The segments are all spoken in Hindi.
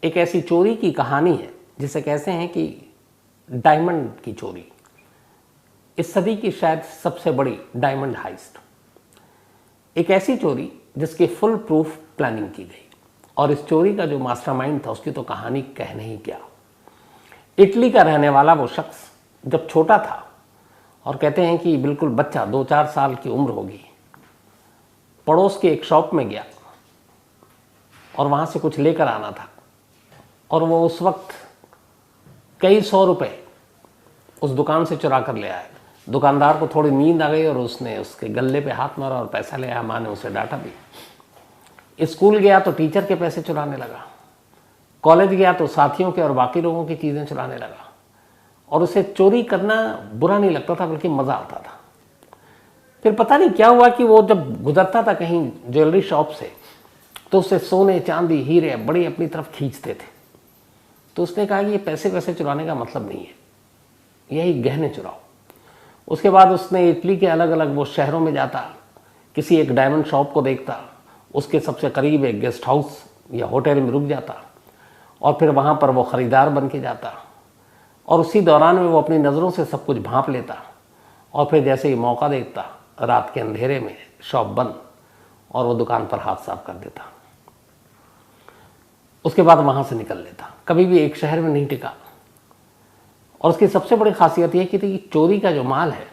एक ऐसी चोरी की कहानी है जिसे कहते हैं कि डायमंड की चोरी। इस सदी की शायद सबसे बड़ी डायमंड हाइस्ट। एक ऐसी चोरी जिसकी फुल प्रूफ प्लानिंग की गई और इस चोरी का जो मास्टरमाइंड था उसकी तो कहानी कहने ही क्या। इटली का रहने वाला वो शख्स जब छोटा था और कहते हैं कि बिल्कुल बच्चा 2-4 साल की उम्र होगी, पड़ोस के एक शॉप में गया और वहाँ से कुछ लेकर आना था और वो उस वक्त कई सौ रुपए उस दुकान से चुरा कर ले आया। दुकानदार को थोड़ी नींद आ गई और उसने उसके गले पे हाथ मारा और पैसा ले आया। माँ ने उसे डांटा भी। स्कूल गया तो टीचर के पैसे चुराने लगा, कॉलेज गया तो साथियों के और बाकी लोगों की चीज़ें चुराने लगा और उसे चोरी करना बुरा नहीं लगता था बल्कि मज़ा आता था। फिर पता नहीं क्या हुआ कि वो जब गुजरता था कहीं ज्वेलरी शॉप से तो उसे सोने चांदी हीरे बड़ी अपनी तरफ खींचते थे। तो उसने कहा कि ये पैसे वैसे चुराने का मतलब नहीं है, यही गहने चुराओ। उसके बाद उसने इटली के अलग अलग वो शहरों में जाता, किसी एक डायमंड शॉप को देखता, उसके सबसे करीब एक गेस्ट हाउस या होटल में रुक जाता और फिर वहाँ पर वो ख़रीदार बन के जाता और उसी दौरान में वो अपनी नज़रों से सब कुछ भांप लेता और फिर जैसे ही मौका देखता रात के अंधेरे में शॉप बंद और वो दुकान पर हाथ साफ कर देता। उसके बाद वहाँ से निकल लेता, कभी भी एक शहर में नहीं टिका। और उसकी सबसे बड़ी खासियत यह कि चोरी का जो माल है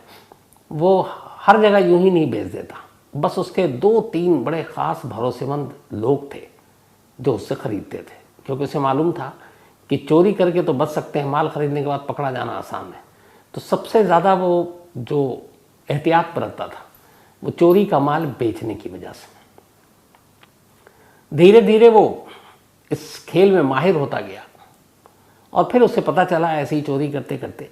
वो हर जगह यूं ही नहीं बेच देता, बस उसके 2-3 बड़े ख़ास भरोसेमंद लोग थे जो उससे ख़रीदते थे, क्योंकि उसे मालूम था कि चोरी करके तो बच सकते हैं, माल ख़रीदने के बाद पकड़ा जाना आसान है। तो सबसे ज़्यादा वो जो एहतियात बरतता था वो चोरी का माल बेचने की वजह से। धीरे धीरे वो इस खेल में माहिर होता गया और फिर उसे पता चला ऐसी ही चोरी करते करते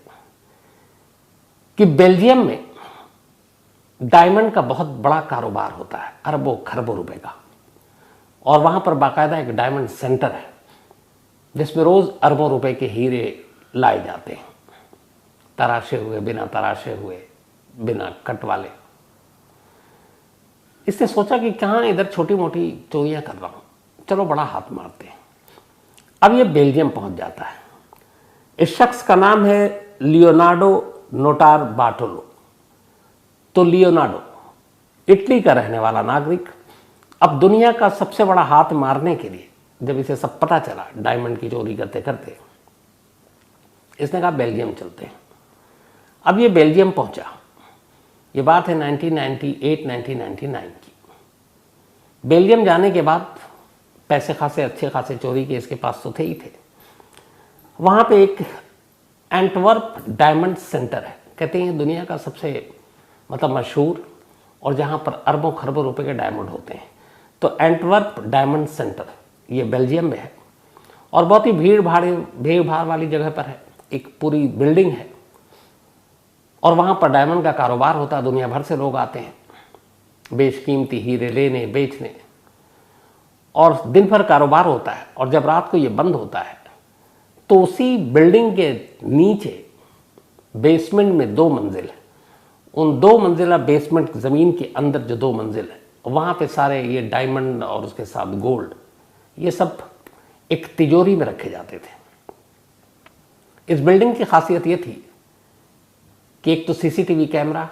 कि बेल्जियम में डायमंड का बहुत बड़ा कारोबार होता है, अरबों खरबों रुपए का। और वहाँ पर बाकायदा एक डायमंड सेंटर है जिसमें रोज़ अरबों रुपए के हीरे लाए जाते हैं, तराशे हुए, बिना तराशे हुए, बिना कट वाले। इसने सोचा कि कहाँ इधर छोटी मोटी चोरियाँ कर रहा हूँ, चलो बड़ा हाथ मारते हैं। अब ये बेल्जियम पहुँच जाता है। इस शख्स का नाम है लियोनार्डो नोटार बार्टोलो। तो लियोनार्डो इटली का रहने वाला नागरिक अब दुनिया का सबसे बड़ा हाथ मारने के लिए जब इसे सब पता चला डायमंड की चोरी करते करते, इसने कहा बेल्जियम चलते हैं। अब ये बेल्जियम पहुंचा, ये बात है 1998-1999 की। बेल्जियम जाने के बाद पैसे खासे अच्छे खासे चोरी के इसके पास तो थे ही थे। वहाँ पे एक एंटवर्प डायमंड सेंटर है, कहते हैं दुनिया का सबसे मशहूर और जहाँ पर अरबों खरबों रुपए के डायमंड होते हैं। तो एंटवर्प डायमंड सेंटर ये बेल्जियम में है और बहुत ही भीड़ भाड़ वाली जगह पर है। एक पूरी बिल्डिंग है और वहाँ पर डायमंड का कारोबार होता है। दुनिया भर से लोग आते हैं बेशकीमती हीरे लेने बेचने और दिन भर कारोबार होता है। और जब रात को ये बंद होता है तो उसी बिल्डिंग के नीचे बेसमेंट में 2 मंजिल है। उन 2 मंजिला बेसमेंट ज़मीन के अंदर जो 2 मंजिल है वहाँ पे सारे ये डायमंड और उसके साथ गोल्ड ये सब एक तिजोरी में रखे जाते थे। इस बिल्डिंग की खासियत ये थी कि एक तो सीसीटीवी कैमरा,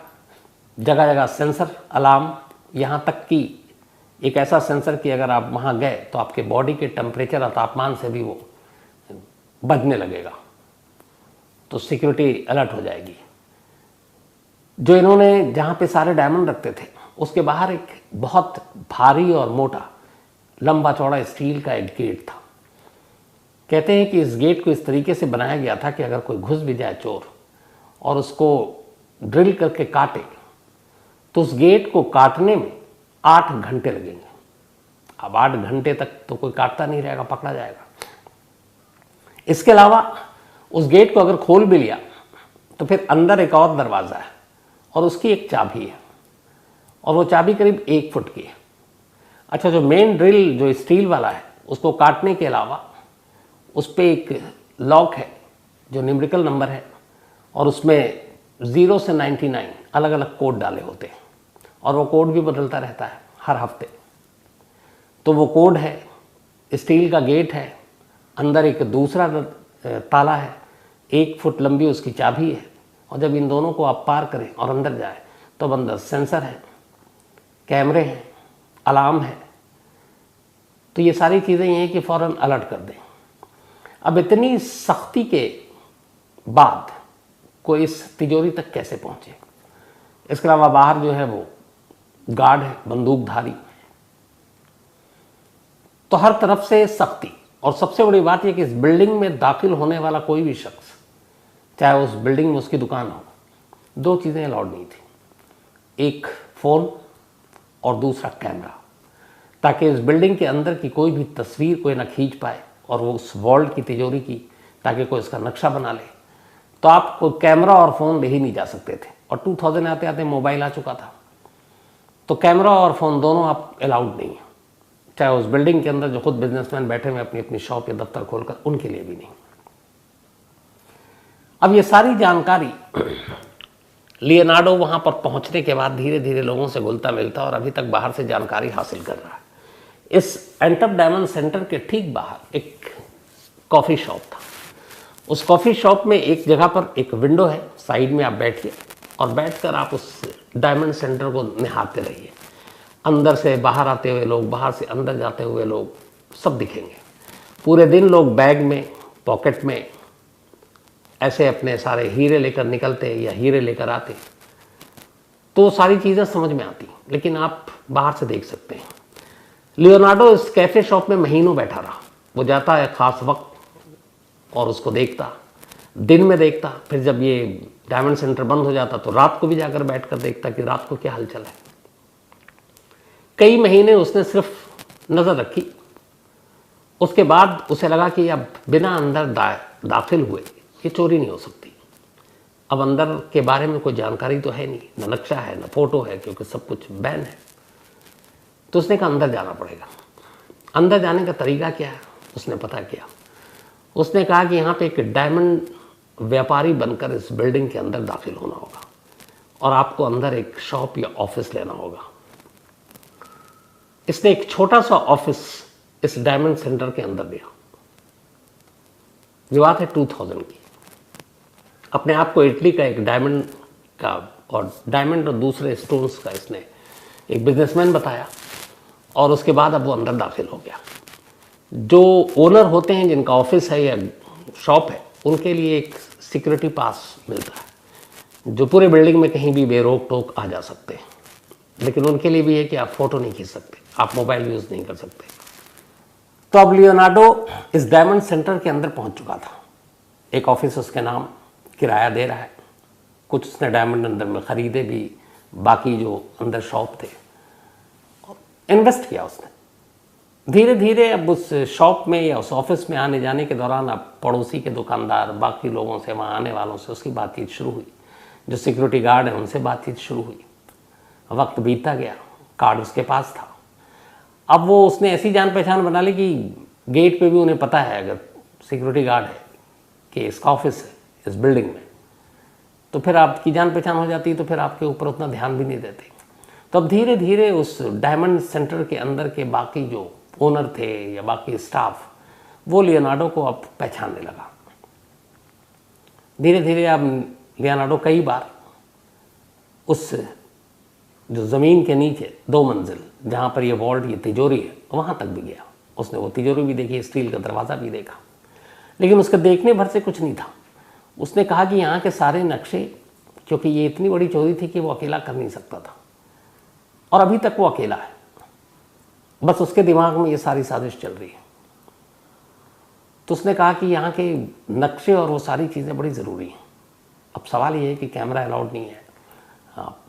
जगह जगह सेंसर अलार्म, यहाँ तक कि एक ऐसा सेंसर कि अगर आप वहाँ गए तो आपके बॉडी के टेम्परेचर और तापमान से भी वो बजने लगेगा, तो सिक्योरिटी अलर्ट हो जाएगी। जो इन्होंने जहाँ पे सारे डायमंड रखते थे उसके बाहर एक बहुत भारी और मोटा लंबा चौड़ा स्टील का एक गेट था। कहते हैं कि इस गेट को इस तरीके से बनाया गया था कि अगर कोई घुस भी जाए चोर और उसको ड्रिल करके काटे तो उस गेट को काटने में 8 घंटे लगेंगे। अब 8 घंटे तक तो कोई काटता नहीं रहेगा, पकड़ा जाएगा। इसके अलावा उस गेट को अगर खोल भी लिया तो फिर अंदर एक और दरवाज़ा है और उसकी एक चाबी है और वो चाबी करीब 1 फुट की है। अच्छा, जो मेन ड्रिल जो स्टील वाला है उसको काटने के अलावा उस पर एक लॉक है जो न्यूमेरिकल नंबर है और उसमें 0 से 99 अलग अलग कोड डाले होते हैं और वो कोड भी बदलता रहता है हर हफ्ते। तो वो कोड है, स्टील का गेट है अंदर एक दूसरा ताला है, 1 फुट लंबी उसकी चाबी है, और जब इन दोनों को आप पार करें और अंदर जाए तो अंदर सेंसर है, कैमरे हैं, अलार्म है। तो ये सारी चीज़ें ये हैं कि फ़ौरन अलर्ट कर दें। अब इतनी सख्ती के बाद कोई इस तिजोरी तक कैसे पहुंचे? इसके अलावा बाहर जो है वो गार्ड है, बंदूकधारी, तो हर तरफ से सख्ती। और सबसे बड़ी बात यह कि इस बिल्डिंग में दाखिल होने वाला कोई भी शख्स, चाहे उस बिल्डिंग में उसकी दुकान हो, 2 चीज़ें अलाउड नहीं थी, एक फ़ोन और दूसरा कैमरा, ताकि इस बिल्डिंग के अंदर की कोई भी तस्वीर कोई ना खींच पाए, और वो उस वॉल्ट की तिजोरी की, ताकि कोई इसका नक्शा बना ले। तो आप कोई कैमरा और फ़ोन ले ही नहीं जा सकते थे। और 2000 आते आते मोबाइल आ चुका था, तो कैमरा और फ़ोन दोनों आप अलाउड नहीं है, चाहे उस बिल्डिंग के अंदर जो खुद बिजनेसमैन बैठे हुए अपनी अपनी शॉप या दफ्तर खोलकर, उनके लिए भी नहीं। अब ये सारी जानकारी लियोनार्डो वहाँ पर पहुँचने के बाद धीरे धीरे लोगों से घुलता मिलता और अभी तक बाहर से जानकारी हासिल कर रहा है। इस एंटअप डायमंड सेंटर के ठीक बाहर एक कॉफ़ी शॉप था। उस कॉफ़ी शॉप में एक जगह पर एक विंडो है, साइड में आप बैठिए और बैठकर आप उस डायमंड सेंटर को निहारते रहिए। अंदर से बाहर आते हुए लोग, बाहर से अंदर जाते हुए लोग सब दिखेंगे। पूरे दिन लोग बैग में, पॉकेट में ऐसे अपने सारे हीरे लेकर निकलते या हीरे लेकर आते, तो सारी चीज़ें समझ में आती, लेकिन आप बाहर से देख सकते हैं। लियोनार्डो इस कैफ़े शॉप में महीनों बैठा रहा। वो जाता है ख़ास वक्त और उसको देखता, दिन में देखता, फिर जब ये डायमंड सेंटर बंद हो जाता तो रात को भी जाकर बैठकर देखता कि रात को क्या हलचल है। कई महीने उसने सिर्फ नज़र रखी। उसके बाद उसे लगा कि अब बिना अंदर दाखिल हुए ये चोरी नहीं हो सकती। अब अंदर के बारे में कोई जानकारी तो है नहीं, न नक्शा है, न फोटो है, क्योंकि सब कुछ बैन है। तो उसने कहा अंदर जाना पड़ेगा। अंदर जाने का तरीका क्या है उसने पता किया। उसने कहा कि यहाँ पे एक डायमंड व्यापारी बनकर इस बिल्डिंग के अंदर दाखिल होना होगा और आपको अंदर एक शॉप या ऑफिस लेना होगा। इसने एक छोटा सा ऑफिस इस डायमंड सेंटर के अंदर लिया। ये बात है 2000 की। अपने आप को इटली का एक डायमंड का और डायमंड और दूसरे स्टोन्स का इसने एक बिजनेसमैन बताया, और उसके बाद अब वो अंदर दाखिल हो गया। जो ओनर होते हैं, जिनका ऑफिस है या शॉप है, उनके लिए एक सिक्योरिटी पास मिलता है, जो पूरे बिल्डिंग में कहीं भी बेरोक टोक आ जा सकते हैं। लेकिन उनके लिए भी है कि आप फ़ोटो नहीं खींच सकते, आप मोबाइल यूज़ नहीं कर सकते। तो अब लियोनार्डो इस डायमंड सेंटर के अंदर पहुंच चुका था। एक ऑफिस उसके नाम किराया दे रहा है, कुछ उसने डायमंड अंदर में ख़रीदे भी, बाकी जो अंदर शॉप थे इन्वेस्ट किया उसने। धीरे धीरे अब उस शॉप में या उस ऑफिस में आने जाने के दौरान अब पड़ोसी के दुकानदार, बाकी लोगों से, वहाँ आने वालों से उसकी बातचीत शुरू हुई। जो सिक्योरिटी गार्ड है उनसे बातचीत शुरू हुई। वक्त बीतता गया, कार्ड उसके पास था। अब वो उसने ऐसी जान पहचान बना ली कि गेट पे भी उन्हें पता है, अगर सिक्योरिटी गार्ड है, कि इसका ऑफिस है इस बिल्डिंग में, तो फिर आपकी जान पहचान हो जाती है, तो फिर आपके ऊपर उतना ध्यान भी नहीं देते। तो अब धीरे धीरे उस डायमंड सेंटर के अंदर के बाकी जो ओनर थे या बाकी स्टाफ, वो लियोनार्डो को अब पहचानने लगा। धीरे धीरे अब लियोनार्डो कई बार उस जो ज़मीन के नीचे 2 मंजिल जहाँ पर ये वॉल्ट, ये तिजोरी है, वहाँ तक भी गया। उसने वो तिजोरी भी देखी, स्टील का दरवाज़ा भी देखा, लेकिन उसके देखने भर से कुछ नहीं था। उसने कहा कि यहाँ के सारे नक्शे, क्योंकि ये इतनी बड़ी चोरी थी कि वो अकेला कर नहीं सकता था, और अभी तक वो अकेला है, बस उसके दिमाग में ये सारी साजिश चल रही है। तो उसने कहा कि यहाँ के नक्शे और वो सारी चीज़ें बड़ी ज़रूरी हैं। अब सवाल ये है कि कैमरा अलाउड नहीं है,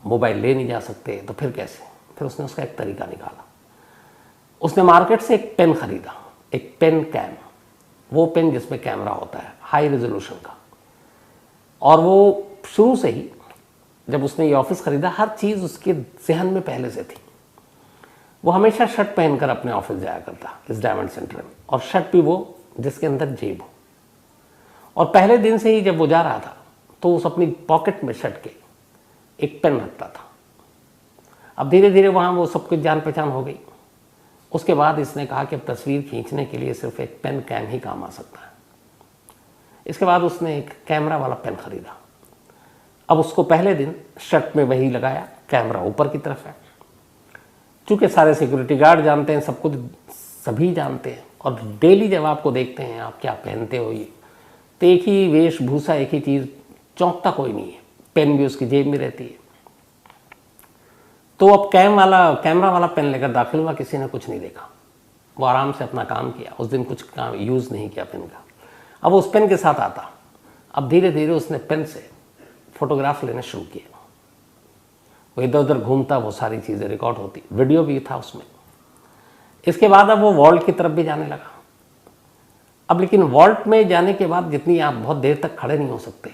मोबाइल ले नहीं जा सकते, तो फिर कैसे? फिर उसने उसका एक तरीका निकाला। उसने मार्केट से एक पेन ख़रीदा, एक पेन कैम, वो पेन जिसमें कैमरा होता है हाई रेजोल्यूशन का। और वो शुरू से ही जब उसने ये ऑफिस ख़रीदा, हर चीज़ उसके जहन में पहले से थी। वो हमेशा शर्ट पहनकर अपने ऑफिस जाया करता इस डायमंड सेंटर में, और शर्ट भी वो जिसके अंदर जेब हो। और पहले दिन से ही जब वो जा रहा था तो उस अपनी पॉकेट में शर्ट के एक पेन रखता था। अब धीरे धीरे वहाँ वो सब कुछ जान पहचान हो गई। उसके बाद इसने कहा कि अब तस्वीर खींचने के लिए सिर्फ एक पेन कैम ही काम आ सकता है। इसके बाद उसने एक कैमरा वाला पेन खरीदा। अब उसको पहले दिन शर्ट में वही लगाया, कैमरा ऊपर की तरफ है। चूंकि सारे सिक्योरिटी गार्ड जानते हैं, सब कुछ सभी जानते हैं, और डेली जब आपको देखते हैं आप क्या पहनते हो, ये तो एक ही वेशभूषा, एक ही चीज़, चौंकता कोई नहीं है। पेन भी उसकी जेब में रहती है। तो अब कैमरा वाला पेन लेकर दाखिल हुआ, किसी ने कुछ नहीं देखा। वो आराम से अपना काम किया। उस दिन कुछ काम यूज़ नहीं किया पेन का। अब उस पेन के साथ आता। अब धीरे धीरे उसने पेन से फोटोग्राफ लेने शुरू किए। वो इधर उधर घूमता, वो सारी चीज़ें रिकॉर्ड होती, वीडियो भी था उसमें। इसके बाद अब वो वॉल्ट की तरफ भी जाने लगा। अब लेकिन वॉल्ट में जाने के बाद जितनी आप बहुत देर तक खड़े नहीं हो सकते,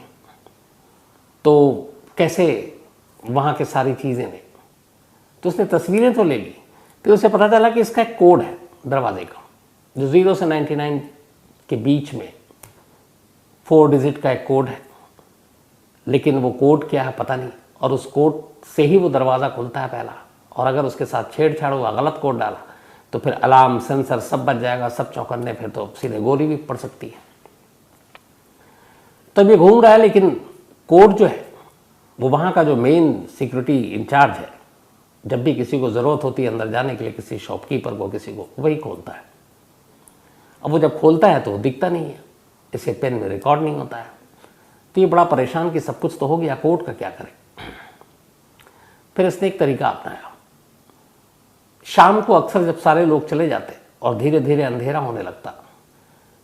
तो कैसे वहाँ के सारी चीज़ें ने, तो उसने तस्वीरें तो ले ली। फिर उसे पता चला कि इसका एक कोड है दरवाजे का, जो 0 से 99 के बीच में 4 डिजिट का एक कोड है। लेकिन वो कोड क्या है पता नहीं, और उस कोड से ही वो दरवाज़ा खुलता है पहला। और अगर उसके साथ छेड़छाड़ हुआ, गलत कोड डाला, तो फिर अलार्म, सेंसर सब बच जाएगा, सब चौकन्ने, फिर तो सीधे गोली भी पड़ सकती है। तब ये घूम रहा है, लेकिन कोड जो है वो वहाँ का जो मेन सिक्योरिटी इंचार्ज है, जब भी किसी को ज़रूरत होती है अंदर जाने के लिए, किसी शॉपकीपर को, किसी को, वही खोलता है। अब वो जब खोलता है तो वो दिखता नहीं है, इसके पेन में रिकॉर्ड नहीं होता है। तो ये बड़ा परेशान कि सब कुछ तो हो गया, कोड का क्या करें। फिर इसने एक तरीका अपनाया। शाम को अक्सर जब सारे लोग चले जाते और धीरे धीरे अंधेरा होने लगता,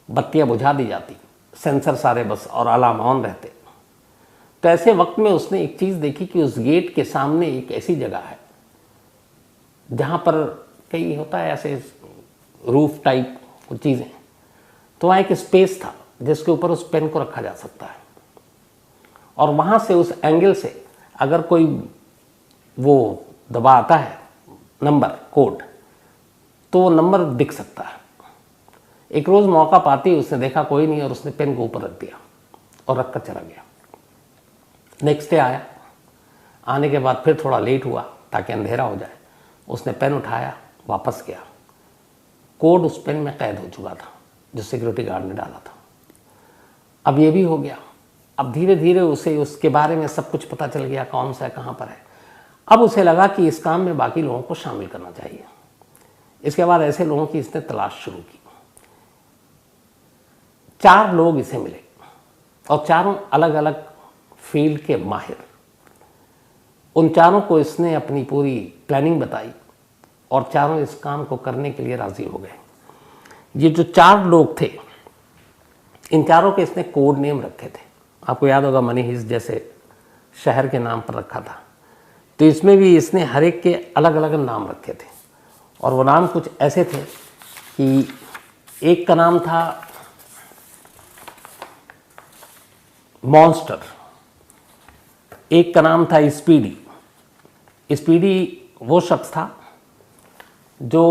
बत्तियां बुझा दी जाती, सेंसर सारे बस और अलार्म ऑन रहते, तो ऐसे वक्त में उसने एक चीज़ देखी कि उस गेट के सामने एक ऐसी जगह है जहाँ पर कई होता है ऐसे रूफ टाइप कुछ चीज़ें, तो वहाँ एक स्पेस था जिसके ऊपर उस पेन को रखा जा सकता है। और वहाँ से उस एंगल से अगर कोई वो दबाता है नंबर, कोड, तो वो नंबर दिख सकता है। एक रोज़ मौका पाती उसने देखा कोई नहीं, और उसने पेन को ऊपर रख दिया और रख कर चला गया। नेक्स्ट डे आया। आने के बाद फिर थोड़ा लेट हुआ ताकि अंधेरा हो जाए। उसने पेन उठाया, वापस गया। कोड उस पेन में कैद हो चुका था जो सिक्योरिटी गार्ड ने डाला था। अब ये भी हो गया। अब धीरे धीरे उसे उसके बारे में सब कुछ पता चल गया, कौन सा है, कहाँ पर है। अब उसे लगा कि इस काम में बाकी लोगों को शामिल करना चाहिए। इसके बाद ऐसे लोगों की इसने तलाश शुरू की। 4 लोग इसे मिले और चारों अलग अलग फील्ड के माहिर। उन चारों को इसने अपनी पूरी प्लानिंग बताई और चारों इस काम को करने के लिए राजी हो गए। ये जो 4 लोग थे, इन चारों के इसने कोड नेम रखे थे। आपको याद होगा मनी हिस्ट जैसे शहर के नाम पर रखा था, तो इसमें भी इसने हर एक के अलग अलग नाम रखे थे। और वो नाम कुछ ऐसे थे कि एक का नाम था मॉन्स्टर, एक का नाम था स्पीडी। स्पीडी वो शख्स था जो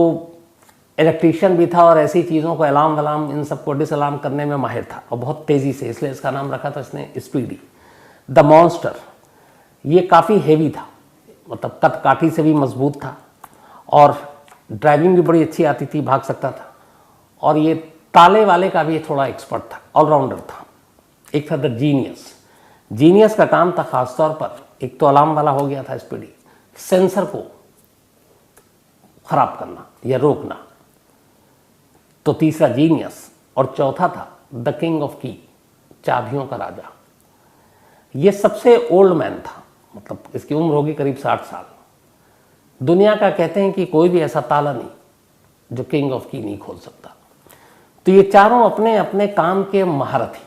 इलेक्ट्रीशियन भी था और ऐसी चीज़ों को अलार्म वलार्म इन सबको डिसअलार्म करने में माहिर था, और बहुत तेज़ी से, इसलिए इसका नाम रखा था इसने स्पीडी। द मॉन्स्टर ये काफ़ी हेवी था, मतलब कद काठी से भी मजबूत था, और ड्राइविंग भी बड़ी अच्छी आती थी, भाग सकता था। और ये ताले वाले का भी थोड़ा एक्सपर्ट था, ऑलराउंडर था। एक था द जीनियस। जीनियस का काम था खासतौर पर, एक तो अलार्म वाला हो गया था स्पीडी, सेंसर को खराब करना या रोकना, तो तीसरा जीनियस, और चौथा था द किंग ऑफ की, चाबियों का राजा। ये सबसे ओल्ड मैन था, मतलब इसकी उम्र होगी करीब 60 साल। दुनिया का कहते हैं कि कोई भी ऐसा ताला नहीं जो किंग ऑफ की नहीं खोल सकता। तो ये चारों अपने अपने काम के महारथी,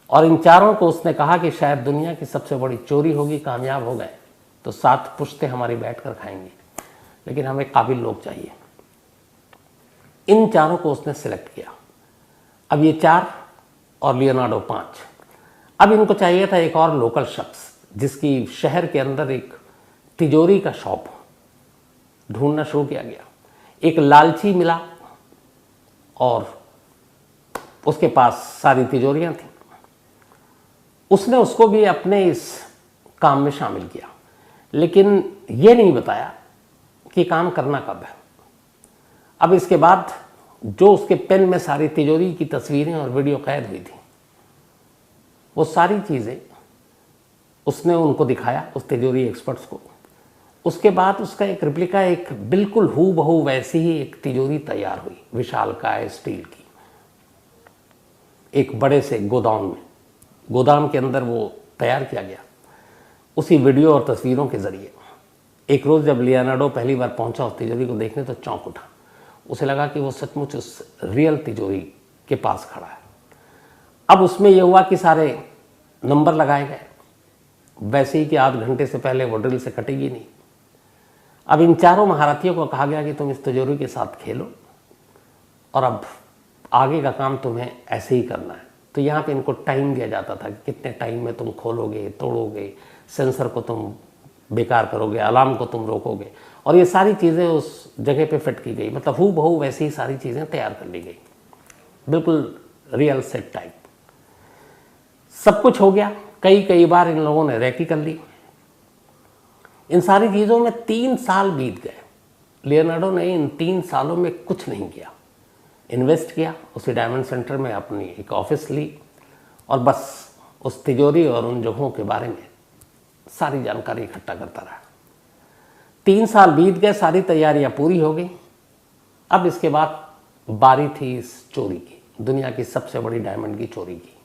और इन चारों को उसने कहा कि शायद दुनिया की सबसे बड़ी चोरी होगी, कामयाब हो गए तो 7 पुश्ते हमारी बैठ कर खाएंगे, लेकिन हमें काबिल लोग चाहिए। इन चारों को उसने सिलेक्ट किया। अब ये 4 और लियोनार्डो 5। अब इनको चाहिए था एक और लोकल शख्स जिसकी शहर के अंदर एक तिजोरी का शॉप हो। ढूंढना शुरू किया गया। एक लालची मिला और उसके पास सारी तिजोरियां थी। उसने उसको भी अपने इस काम में शामिल किया, लेकिन ये नहीं बताया कि काम करना कब है। अब इसके बाद जो उसके पेन में सारी तिजोरी की तस्वीरें और वीडियो कैद हुई थी, वो सारी चीज़ें उसने उनको दिखाया, उस तिजोरी एक्सपर्ट्स को। उसके बाद उसका एक रिप्लिका, एक बिल्कुल हूबहू वैसी ही एक तिजोरी तैयार हुई, विशालकाय स्टील की, एक बड़े से गोदाम के अंदर वो तैयार किया गया उसी वीडियो और तस्वीरों के ज़रिए। एक रोज़ जब लियोनार्डो पहली बार पहुंचा उस तिजोरी को देखने तो चौंक उठा। उसे लगा कि वो सचमुच उस रियल तिजोरी के पास खड़ा है। अब उसमें यह हुआ कि सारे नंबर लगाए गए, वैसे ही कि आध घंटे से पहले वो ड्रिल से कटेगी नहीं। अब इन चारों महारथियों को कहा गया कि तुम इस तिजोरी के साथ खेलो और अब आगे का काम तुम्हें ऐसे ही करना है। तो यहाँ पे इनको टाइम दिया जाता था कि कितने टाइम में तुम खोलोगे, तोड़ोगे, सेंसर को तुम बेकार करोगे, अलार्म को तुम रोकोगे, और ये सारी चीज़ें उस जगह पे फिट की गई। मतलब हूबहू वैसी ही सारी चीज़ें तैयार कर ली गई, बिल्कुल रियल सेट टाइप। सब कुछ हो गया। कई बार इन लोगों ने रेकी कर ली। इन सारी चीज़ों में 3 साल बीत गए। लियोनार्डो ने इन 3 सालों में कुछ नहीं किया। इन्वेस्ट किया, उसी डायमंड सेंटर में अपनी एक ऑफिस ली और बस उस तिजोरी और उन जगहों के बारे में सारी जानकारी इकट्ठा करता रहा। 3 साल बीत गए, सारी तैयारियां पूरी हो गई। अब इसके बाद बारी थी इस चोरी की, दुनिया की सबसे बड़ी डायमंड की चोरी की।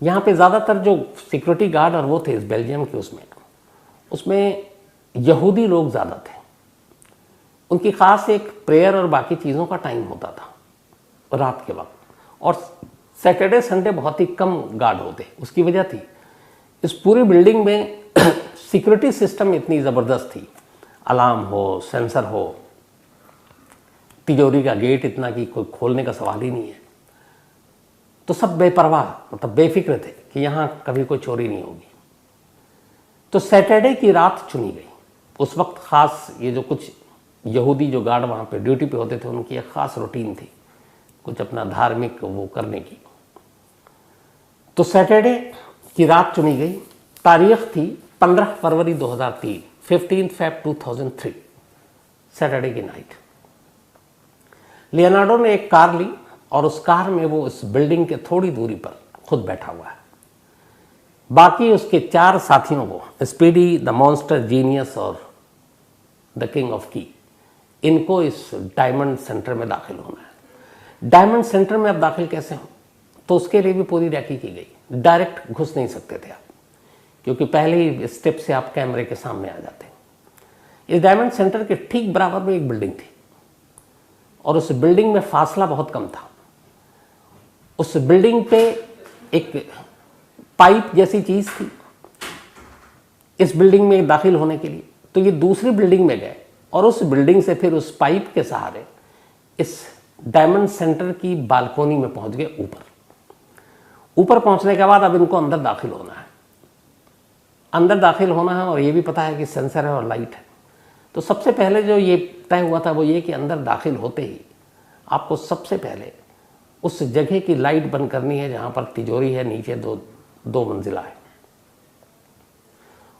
यहाँ पे ज़्यादातर जो सिक्योरिटी गार्ड और वो थे इस बेल्जियम के, उसमें यहूदी लोग ज़्यादा थे। उनकी ख़ास एक प्रेयर और बाकी चीज़ों का टाइम होता था रात के वक्त, और सैटरडे संडे बहुत ही कम गार्ड होते। उसकी वजह थी इस पूरी बिल्डिंग में सिक्योरिटी सिस्टम इतनी ज़बरदस्त थी, अलार्म हो, सेंसर हो, तिजोरी का गेट इतना कि कोई खोलने का सवाल ही नहीं है। तो सब बेपरवाह, मतलब बेफिक्र थे कि यहाँ कभी कोई चोरी नहीं होगी। तो सैटरडे की रात चुनी गई। उस वक्त ख़ास ये जो कुछ यहूदी जो गार्ड वहाँ पे ड्यूटी पे होते थे, उनकी एक ख़ास रूटीन थी कुछ अपना धार्मिक वो करने की। तो सैटरडे की रात चुनी गई। तारीख थी 15 फरवरी 2003, 15 Feb 2003, सैटरडे की नाइट। लियोनार्डो ने एक कार ली और उस कार में वो इस बिल्डिंग के थोड़ी दूरी पर खुद बैठा हुआ है। बाकी उसके 4 साथियों को, स्पीडी, द मॉन्स्टर, जीनियस और द किंग ऑफ की, इनको इस डायमंड सेंटर में दाखिल होना है। डायमंड सेंटर में अब दाखिल कैसे हो, तो उसके लिए भी पूरी रैकी की गई। डायरेक्ट घुस नहीं सकते थे आप, क्योंकि पहले ही स्टेप से आप कैमरे के सामने आ जाते। इस डायमंड सेंटर के ठीक बराबर में एक बिल्डिंग थी और उस बिल्डिंग में फासला बहुत कम था। उस बिल्डिंग पे एक पाइप जैसी चीज थी इस बिल्डिंग में दाखिल होने के लिए। तो ये दूसरी बिल्डिंग में गए और उस बिल्डिंग से फिर उस पाइप के सहारे इस डायमंड सेंटर की बालकोनी में पहुंच गए। ऊपर पहुंचने के बाद अब इनको अंदर दाखिल होना है। अंदर दाखिल होना है और ये भी पता है कि सेंसर है और लाइट है। तो सबसे पहले जो ये तय हुआ था वो ये कि अंदर दाखिल होते ही आपको सबसे पहले उस जगह की लाइट बंद करनी है जहां पर तिजोरी है, नीचे दो मंजिला है,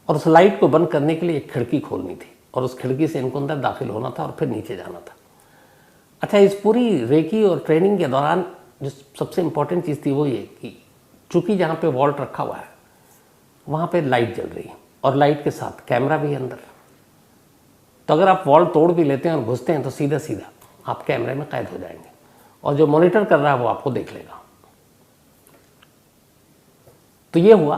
और उस लाइट को बंद करने के लिए एक खिड़की खोलनी थी और उस खिड़की से इनको अंदर दाखिल होना था और फिर नीचे जाना था। अच्छा, इस पूरी रेकी और ट्रेनिंग के दौरान जो सबसे इंपॉर्टेंट चीज़ थी वो ये कि चूंकि जहाँ पे वॉल्ट रखा हुआ है वहाँ पे लाइट जल रही है और लाइट के साथ कैमरा भी है अंदर। तो अगर आप वॉल्ट तोड़ भी लेते हैं और घुसते हैं तो सीधा सीधा आप कैमरे में कैद हो जाएंगे और जो मॉनिटर कर रहा है वो आपको देख लेगा। तो ये हुआ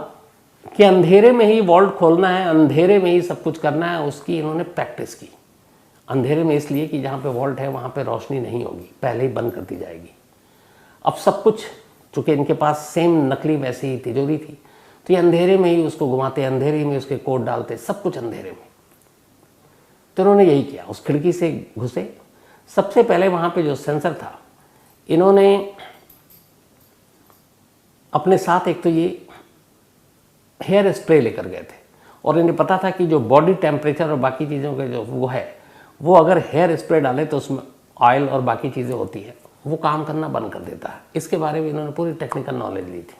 कि अंधेरे में ही वॉल्ट खोलना है, अंधेरे में ही सब कुछ करना है। उसकी इन्होंने प्रैक्टिस की। अंधेरे में इसलिए कि जहाँ पे वॉल्ट है वहाँ पे रोशनी नहीं होगी, पहले ही बंद कर दी जाएगी। अब सब कुछ चूँकि इनके पास सेम नकली वैसी ही तिजोरी थी तो ये अंधेरे में ही उसको घुमाते, अंधेरे में उसके कोड डालते, सब कुछ अंधेरे में। तो इन्होंने यही किया, उस खिड़की से घुसे। सबसे पहले वहाँ पे जो सेंसर था इन्होंने अपने साथ एक तो ये हेयर स्प्रे लेकर गए थे और इन्हें पता था कि जो बॉडी टेम्परेचर और बाकी चीज़ों के जो वो है वो अगर हेयर स्प्रे डाले तो उसमें ऑयल और बाकी चीज़ें होती है, वो काम करना बंद कर देता है। इसके बारे में इन्होंने पूरी टेक्निकल नॉलेज ली थी।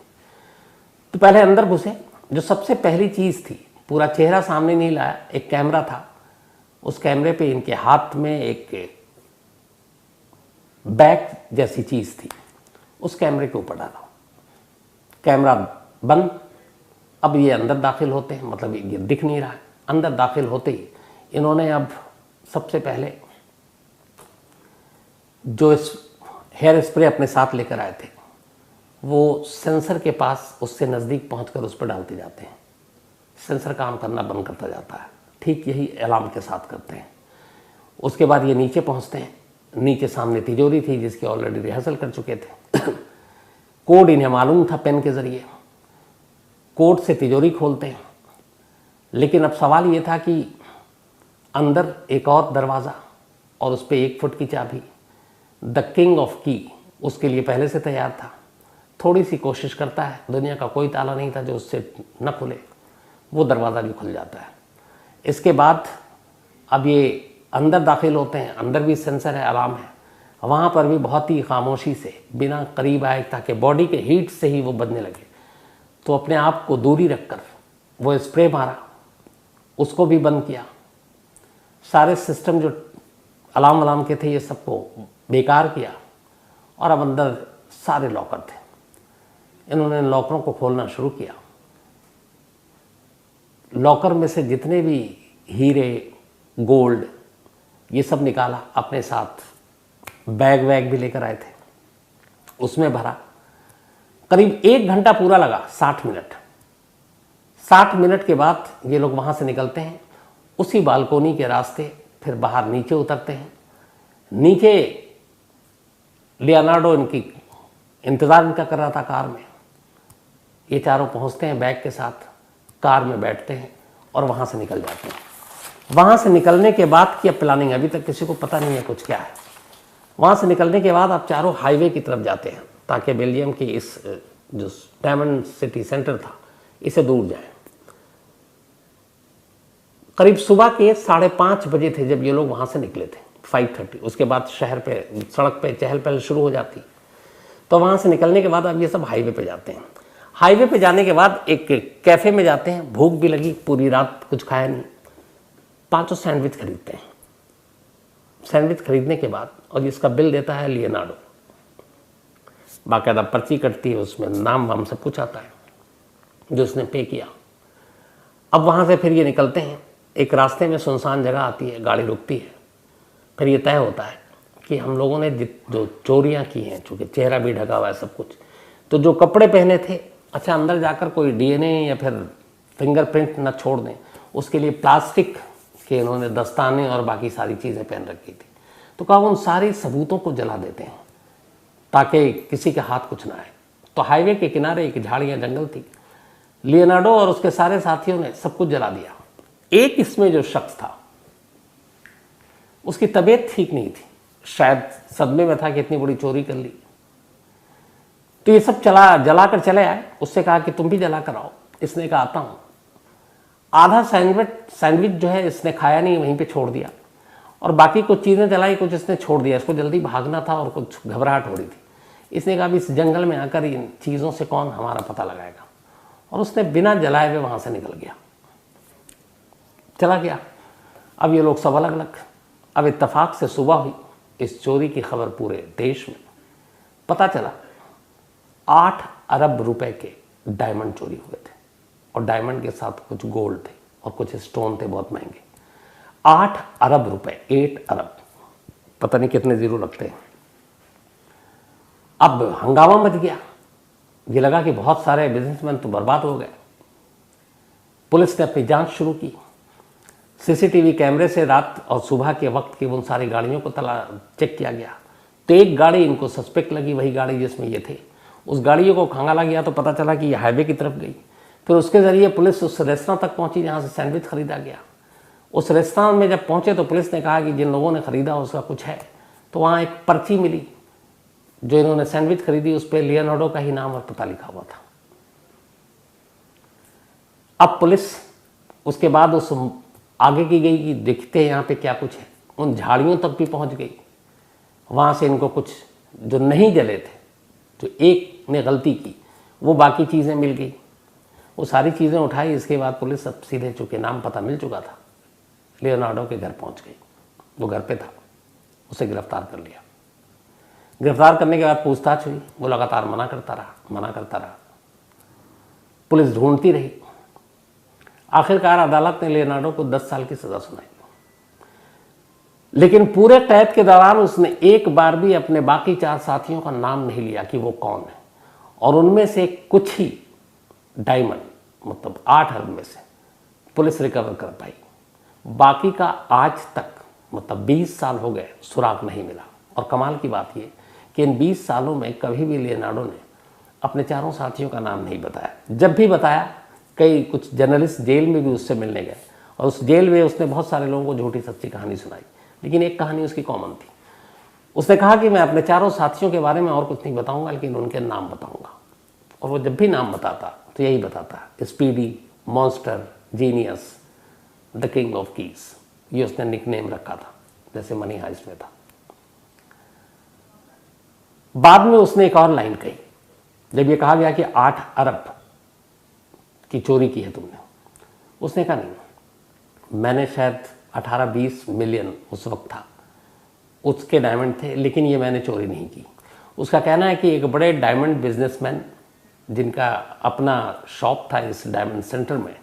तो पहले अंदर घुसे। जो सबसे पहली चीज़ थी, पूरा चेहरा सामने नहीं लाया, एक कैमरा था। उस कैमरे पे इनके हाथ में एक बैग जैसी चीज़ थी, उस कैमरे के ऊपर डाला। कैमरा बंद। अब ये अंदर दाखिल होते हैं, मतलब ये दिख नहीं रहा है। अंदर दाखिल होते ही इन्होंने अब सबसे पहले जो इस हेयर स्प्रे अपने साथ लेकर आए थे वो सेंसर के पास उससे नज़दीक पहुंचकर उस पर डालते जाते हैं। सेंसर काम करना बंद करता जाता है। ठीक यही अलार्म के साथ करते हैं। उसके बाद ये नीचे पहुंचते हैं। नीचे सामने तिजोरी थी जिसकी ऑलरेडी रिहर्सल कर चुके थे। कोड इन्हें मालूम था पेन के ज़रिए। कोड से तिजोरी खोलते हैं। लेकिन अब सवाल ये था कि अंदर एक और दरवाज़ा और उस पर 1 फुट की चाबी। द किंग ऑफ की उसके लिए पहले से तैयार था। थोड़ी सी कोशिश करता है, दुनिया का कोई ताला नहीं था जो उससे न खुले, वो दरवाज़ा भी खुल जाता है। इसके बाद अब ये अंदर दाखिल होते हैं। अंदर भी सेंसर है, अलार्म है। वहाँ पर भी बहुत ही खामोशी से, बिना करीब आए ताकि बॉडी के हीट से ही वो बजने लगे, तो अपने आप को दूरी रखकर वो स्प्रे मारा, उसको भी बंद किया। सारे सिस्टम जो अलार्म के थे ये सबको बेकार किया। और अब अंदर सारे लॉकर थे। इन्होंने लॉकरों को खोलना शुरू किया। लॉकर में से जितने भी हीरे, गोल्ड, ये सब निकाला। अपने साथ बैग वैग भी लेकर आए थे, उसमें भरा। करीब 1 घंटा पूरा लगा, 60 मिनट। 60 मिनट के बाद ये लोग वहाँ से निकलते हैं। उसी बालकोनी के रास्ते फिर बाहर नीचे उतरते हैं। नीचे लियोनार्डो इनकी इंतज़ार इनका कर रहा था कार में। ये चारों पहुँचते हैं बैग के साथ, कार में बैठते हैं और वहाँ से निकल जाते हैं। वहाँ से निकलने के बाद की अब प्लानिंग अभी तक किसी को पता नहीं है कुछ क्या है। वहाँ से निकलने के बाद आप चारों हाईवे की तरफ जाते हैं ताकि बेल्जियम की इस जो डायमंड सिटी सेंटर था इसे दूर जाएं। करीब सुबह के 5:30 बजे थे जब ये लोग वहाँ से निकले थे, 5:30। उसके बाद शहर पे, सड़क पे चहल पहल शुरू हो जाती। तो वहाँ से निकलने के बाद अब ये सब हाईवे पे जाते हैं। हाईवे पे जाने के बाद एक कैफ़े में जाते हैं। भूख भी लगी, पूरी रात कुछ खाया नहीं। 5 सैंडविच खरीदते हैं। सैंडविच खरीदने के बाद, और इसका बिल देता है लियोनार्डो। बाकायदा पर्ची कटती है, उसमें नाम वाम सब कुछ आता है जो उसने पे किया। अब वहाँ से फिर ये निकलते हैं। एक रास्ते में सुनसान जगह आती है, गाड़ी रुकती है। फिर ये तय होता है कि हम लोगों ने जो चोरियाँ की हैं, चूँकि चेहरा भी ढका हुआ है सब कुछ, तो जो कपड़े पहने थे, अच्छा अंदर जाकर कोई डीएनए या फिर फिंगरप्रिंट न छोड़ दें, उसके लिए प्लास्टिक के इन्होंने दस्ताने और बाकी सारी चीज़ें पहन रखी थी। तो कहा उन सारी सबूतों को जला देते हैं ताकि किसी के हाथ कुछ ना आए। तो हाईवे के किनारे एक झाड़ियाँ जंगल थी। लियोनार्डो और उसके सारे साथियों ने सब कुछ जला दिया। एक इसमें जो शख्स था उसकी तबीयत ठीक नहीं थी, शायद सदमे में था कि इतनी बड़ी चोरी कर ली। तो ये सब जलाकर चले आए। उससे कहा कि तुम भी जला कर आओ। इसने कहा आता हूँ। आधा सैंडविच जो है इसने खाया नहीं, वहीं पे छोड़ दिया। और बाकी कुछ चीज़ें जलाई, कुछ इसने छोड़ दिया। इसको जल्दी भागना था और कुछ घबराहट हो रही थी। इसने कहा इस जंगल में आकर इन चीज़ों से कौन हमारा पता लगाएगा। और उसने बिना जलाए हुए वहाँ से निकल गया, चला गया। अब ये लोग सब अलग अलग। अब इत्तेफाक से सुबह हुई। इस चोरी की खबर पूरे देश में पता चला। 8 अरब रुपए के डायमंड चोरी हुए थे और डायमंड के साथ कुछ गोल्ड थे और कुछ स्टोन थे बहुत महंगे। 8 अरब रुपए, 8 अरब, पता नहीं कितने जीरो लगते हैं। अब हंगामा मच गया। ये लगा कि बहुत सारे बिजनेसमैन तो बर्बाद हो गए। पुलिस ने अपनी जांच शुरू की। सीसीटीवी कैमरे से रात और सुबह के वक्त की उन सारी गाड़ियों को चेक किया गया। तो एक गाड़ी इनको सस्पेक्ट लगी, वही गाड़ी जिसमें ये थे। उस गाड़ियों को खंगाला गया तो पता चला कि ये हाईवे की तरफ गई। फिर उसके ज़रिए पुलिस उस रेस्तरां तक पहुंची जहां से सैंडविच खरीदा गया। उस रेस्तरां में जब पहुंचे तो पुलिस ने कहा कि जिन लोगों ने ख़रीदा उसका कुछ है। तो वहाँ एक पर्ची मिली, जो इन्होंने सैंडविच खरीदी उस पर लियोनार्डो का ही नाम और पता लिखा हुआ था। अब पुलिस उसके बाद उस आगे की गई कि देखते हैं यहाँ पे क्या कुछ है। उन झाड़ियों तक भी पहुँच गई। वहाँ से इनको कुछ जो नहीं जले थे, जो एक ने गलती की, वो बाकी चीज़ें मिल गई। वो सारी चीज़ें उठाई। इसके बाद पुलिस अब सीधे, चूँकि नाम पता मिल चुका था, लियोनार्डो के घर पहुँच गई। वो घर पे था, उसे गिरफ्तार कर लिया। गिरफ्तार करने के बाद पूछताछ हुई, वो लगातार मना करता रहा। पुलिस ढूंढती रही। आखिरकार अदालत ने लियोनार्डो को 10 साल की सजा सुनाई, लेकिन पूरे कैद के दौरान उसने एक बार भी अपने बाकी 4 साथियों का नाम नहीं लिया कि वो कौन है। और उनमें से कुछ ही डायमंड, मतलब 8 अरब में से पुलिस रिकवर कर पाई। बाकी का आज तक, मतलब 20 साल हो गए, सुराग नहीं मिला। और कमाल की बात ये कि इन 20 सालों में कभी भी लियोनार्डो ने अपने 4 साथियों का नाम नहीं बताया। जब भी बताया, कई कुछ जर्नलिस्ट जेल में भी उससे मिलने गए और उस जेल में उसने बहुत सारे लोगों को झूठी सच्ची कहानी सुनाई, लेकिन एक कहानी उसकी कॉमन थी। उसने कहा कि मैं अपने 4 साथियों के बारे में और कुछ नहीं बताऊंगा, लेकिन उनके नाम बताऊंगा। और वो जब भी नाम बताता तो यही बताता, speedy, monster, genius, the king of keys. ये उसने निकनेम रखा था, जैसे मनी हाइस्ट में था। बाद में उसने एक और लाइन कही, जब ये कहा गया कि 8 अरब की चोरी की है तुमने, उसने कहा नहीं, मैंने शायद 18-20 मिलियन उस वक्त था, उसके डायमंड थे, लेकिन ये मैंने चोरी नहीं की। उसका कहना है कि एक बड़े डायमंड बिजनेसमैन जिनका अपना शॉप था इस डायमंड सेंटर में,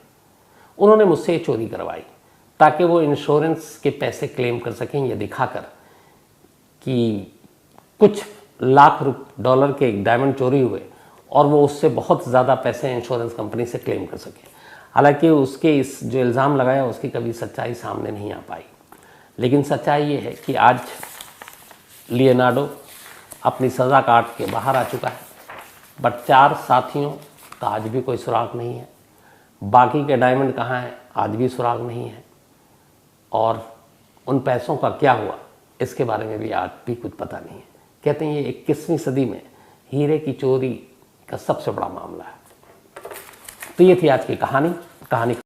उन्होंने मुझसे ये चोरी करवाई ताकि वो इंश्योरेंस के पैसे क्लेम कर सकें, ये दिखाकर कि कुछ लाख डॉलर के डायमंड चोरी हुए और वो उससे बहुत ज़्यादा पैसे इंश्योरेंस कंपनी से क्लेम कर सके। हालांकि उसके इस जो इल्ज़ाम लगाया उसकी कभी सच्चाई सामने नहीं आ पाई, लेकिन सच्चाई ये है कि आज लियोनार्डो अपनी सज़ा काट के बाहर आ चुका है, बट 4 साथियों का आज भी कोई सुराग नहीं है। बाकी के डायमंड कहाँ हैं, आज भी सुराग नहीं है। और उन पैसों का क्या हुआ, इसके बारे में भी आज भी कुछ पता नहीं है। कहते हैं ये 21वीं सदी में हीरे की चोरी का सबसे बड़ा मामला है। तो ये थी आज की कहानी।